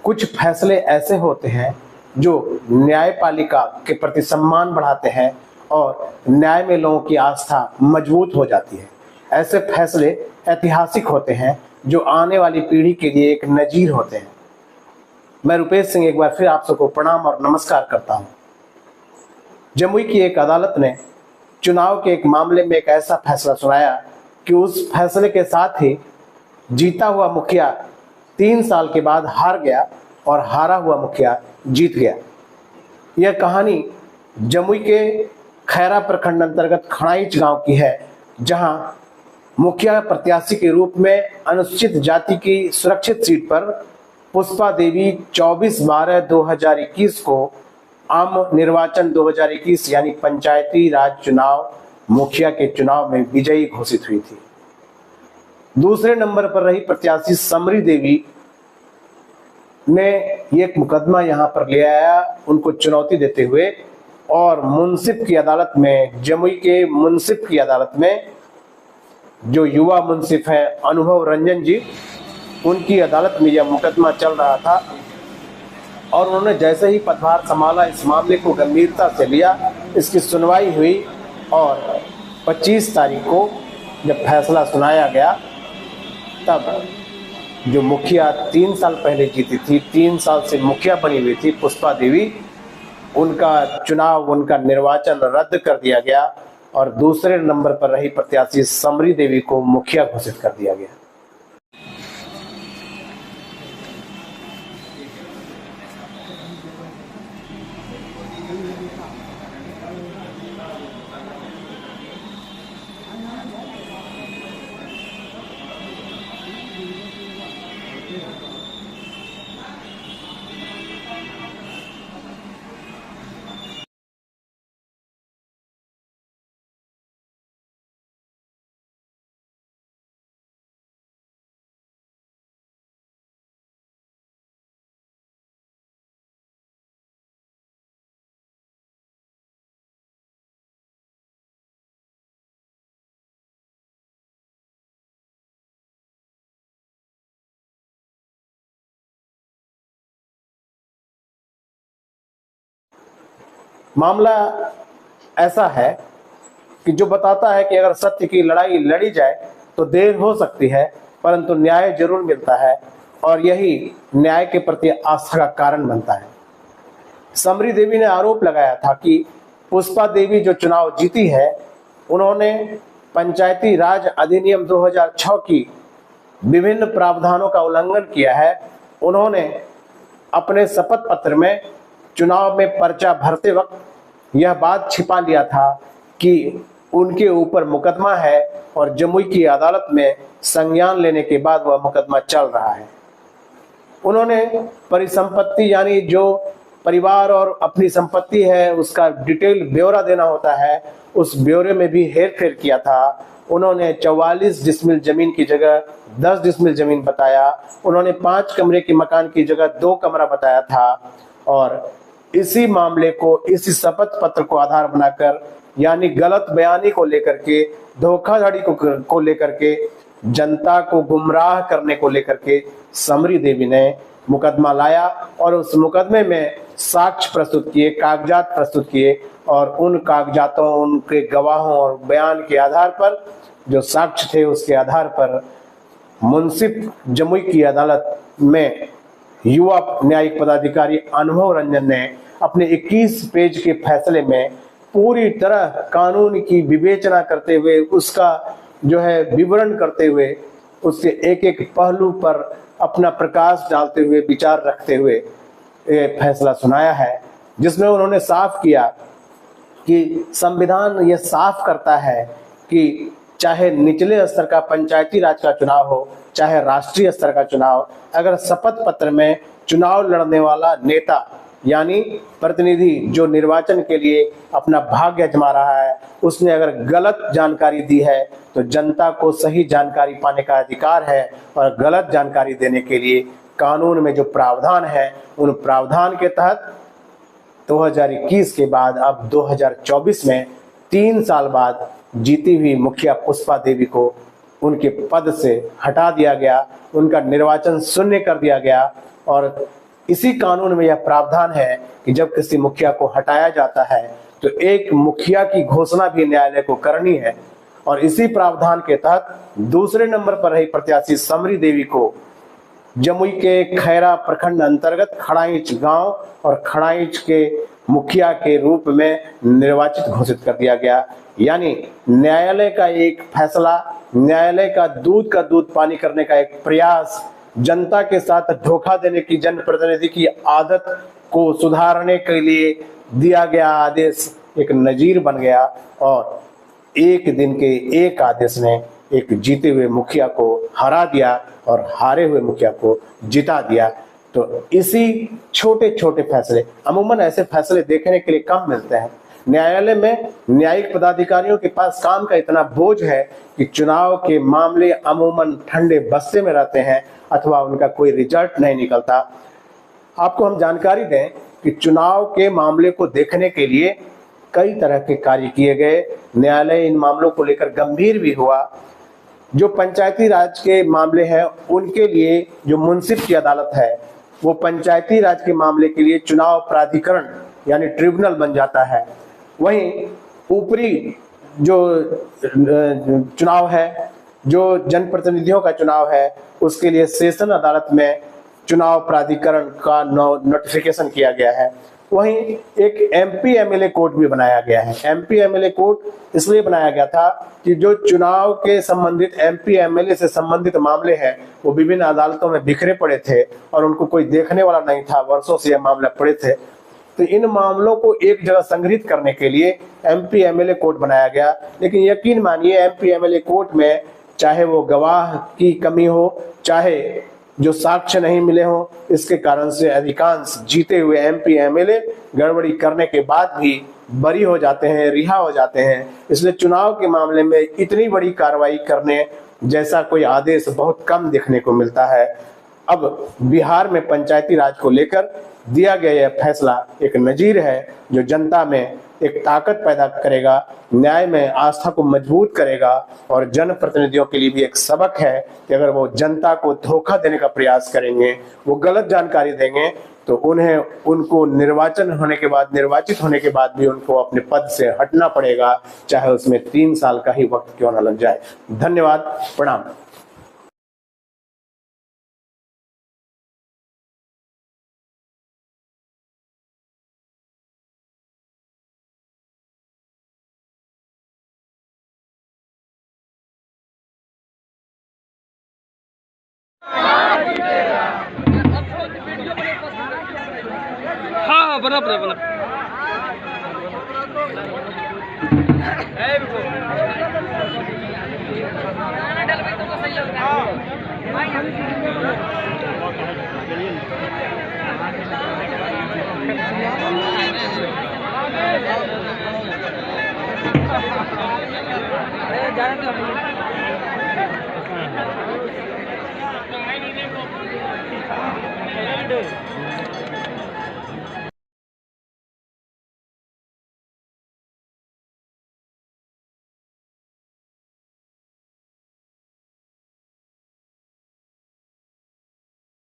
कुछ फैसले ऐसे होते हैं जो न्यायपालिका के प्रति सम्मान बढ़ाते हैं और न्याय में लोगों की आस्था मजबूत हो जाती है। ऐसे फैसले ऐतिहासिक होते हैं जो आने वाली पीढ़ी के लिए एक नजीर होते हैं। मैं रुपेश सिंह एक बार फिर आप सबको प्रणाम और नमस्कार करता हूं। जमुई की एक अदालत ने चुनाव के एक मामले में एक ऐसा फैसला सुनाया कि उस फैसले के साथ ही जीता हुआ मुखिया 3 साल के बाद हार गया और हारा हुआ मुखिया जीत गया। यह कहानी जमुई के खैरा प्रखंड अंतर्गत खड़ाइच गांव की है, जहां मुखिया प्रत्याशी के रूप में अनुसूचित जाति की सुरक्षित सीट पर पुष्पा देवी 24/12/2021 को आम निर्वाचन 2021 यानी पंचायती राज चुनाव मुखिया के चुनाव में विजयी घोषित हुई थी। दूसरे नंबर पर रही प्रत्याशी समरी देवी ने एक मुकदमा यहां पर ले आया, उनको चुनौती देते हुए, और मुंसिफ की अदालत में, जमुई के मुंसिफ की अदालत में, जो युवा मुंसिफ है अनुभव रंजन जी, उनकी अदालत में यह मुकदमा चल रहा था। और उन्होंने जैसे ही पदभार संभाला इस मामले को गंभीरता से लिया। इसकी सुनवाई हुई और 25 तारीख को जब फैसला सुनाया गया, तब जो मुखिया 3 साल पहले जीती थी, 3 साल से मुखिया बनी हुई थी पुष्पा देवी, उनका चुनाव, उनका निर्वाचन रद्द कर दिया गया और दूसरे नंबर पर रही प्रत्याशी समरी देवी को मुखिया घोषित कर दिया गया। मामला ऐसा है कि जो बताता है कि अगर सत्य की लड़ाई लड़ी जाए तो देर हो सकती है, परंतु न्याय जरूर मिलता है और यही न्याय के प्रति आस्था का कारण बनता है। समरी देवी ने आरोप लगाया था कि पुष्पा देवी जो चुनाव जीती है, उन्होंने पंचायती राज अधिनियम 2006 की विभिन्न प्रावधानों का उल्लंघन किया है। उन्होंने अपने शपथ पत्र में चुनाव में पर्चा भरते वक्त यह बात छिपा लिया था कि उनके ऊपर मुकदमा है और जमुई की अदालत में संज्ञान लेने के बाद वह मुकदमा चल रहा है। उन्होंने परिसंपत्ति, यानी जो परिवार और अपनी संपत्ति है उसका डिटेल ब्यौरा देना होता है, उस ब्यौरे में भी हेरफेर किया था। उन्होंने 44 डिसमिल जमीन की जगह 10 डिसमिल जमीन बताया। उन्होंने 5 कमरे के मकान की जगह 2 कमरा बताया था। और इसी मामले को, इसी शपथ पत्र को आधार बनाकर, यानी गलत बयानी को लेकर के, धोखाधड़ी को लेकर के, जनता को गुमराह करने को लेकर के समरी देवी ने मुकदमा लाया और उस मुकदमे में साक्ष्य प्रस्तुत किए, कागजात प्रस्तुत किए और उन कागजातों, उनके गवाहों और बयान के आधार पर, जो साक्ष्य थे उसके आधार पर मुंसिफ जमुई की अदालत में युवा न्यायिक पदाधिकारी अनुभव रंजन ने अपने 21 पेज के फैसले में पूरी तरह कानून की विवेचना करते हुए, उसका जो है विवरण करते हुए, उसके एक एक पहलू पर अपना प्रकाश डालते हुए, विचार रखते हुए ये फैसला सुनाया है, जिसमें उन्होंने साफ किया कि संविधान ये साफ करता है कि चाहे निचले स्तर का पंचायती राज का चुनाव हो, चाहे राष्ट्रीय स्तर का चुनाव, अगर शपथ पत्र में चुनाव लड़ने वाला नेता यानी प्रतिनिधि जो निर्वाचन के लिए अपना भाग्य आजमा रहा है, उसने अगर गलत जानकारी दी है तो जनता को सही जानकारी पाने का अधिकार है और गलत जानकारी देने के लिए कानून में जो प्रावधान है, उन प्रावधान के तहत 2021 के बाद अब 2024 में 3 साल बाद जीती हुई मुखिया पुष्पा देवी को उनके पद से हटा दिया गया, उनका निर्वाचन शून्य कर दिया गया और इसी कानून में यह प्रावधान है कि जब किसी मुखिया को हटाया जाता है तो एक मुखिया की घोषणा भी न्यायालय को करनी है। और इसी प्रावधान के तहत दूसरे नंबर पर रही प्रत्याशी समरी देवी को जमुई के खैरा प्रखंड अंतर्गत खड़ाइच गांव और खड़ाइच के मुखिया के रूप में निर्वाचित घोषित कर दिया गया। यानी न्यायालय का एक फैसला, न्यायालय का दूध पानी करने का एक प्रयास, जनता के साथ धोखा देने की जनप्रतिनिधि की आदत को सुधारने के लिए दिया गया आदेश एक नजीर बन गया और एक दिन के एक आदेश ने एक जीते हुए मुखिया को हरा दिया और हारे हुए मुखिया को जिता दिया। तो इसी छोटे छोटे फैसले, अमूमन ऐसे फैसले देखने के लिए कम मिलते हैं। न्यायालय में न्यायिक पदाधिकारियों के पास काम का इतना बोझ है कि चुनाव के मामले अमूमन ठंडे बस्ते में रहते हैं अथवा उनका कोई रिजल्ट नहीं निकलता। आपको हम जानकारी दें कि चुनाव के मामले को देखने के लिए कई तरह के कार्य किए गए। न्यायालय इन मामलों को लेकर गंभीर भी हुआ। जो पंचायती राज के मामले हैं उनके लिए जो मुंसिफ की अदालत है वो पंचायती राज के मामले के लिए चुनाव प्राधिकरण यानी ट्रिब्यूनल बन जाता है। वहीं ऊपरी जो चुनाव है, जो जनप्रतिनिधियों का चुनाव है, उसके लिए सेशन अदालत में चुनाव प्राधिकरण का नोटिफिकेशन किया गया है। वहीं एक एमपी एमएलए कोर्ट भी बनाया गया है। एमपी एमएलए कोर्ट इसलिए बनाया गया था कि जो चुनाव के संबंधित एमपी एमएलए से संबंधित मामले हैं वो विभिन्न अदालतों में बिखरे पड़े थे और उनको कोई देखने वाला नहीं था, वर्षों से यह मामले पड़े थे। तो इन मामलों को एक जगह संग्रहित करने के लिए एमपी एमएलए कोर्ट बनाया गया। लेकिन यकीन मानिए एमपी एमएलए कोर्ट में चाहे वो गवाह की कमी हो, चाहे जो साक्ष्य नहीं मिले हों, इसके कारण से अधिकांश जीते हुए एमपी एमएलए गड़बड़ी करने के बाद भी बरी हो जाते हैं, रिहा हो जाते हैं। इसलिए चुनाव के मामले में इतनी बड़ी कार्रवाई करने जैसा कोई आदेश बहुत कम देखने को मिलता है। अब बिहार में पंचायती राज को लेकर दिया गया यह फैसला एक नजीर है जो जनता में एक ताकत पैदा करेगा, न्याय में आस्था को मजबूत करेगा और जनप्रतिनिधियों के लिए भी एक सबक है कि अगर वो जनता को धोखा देने का प्रयास करेंगे, वो गलत जानकारी देंगे, तो उनको निर्वाचित होने के बाद भी उनको अपने पद से हटना पड़ेगा, चाहे उसमें 3 साल का ही वक्त क्यों न लग जाए। धन्यवाद, प्रणाम। हाँ बना जाने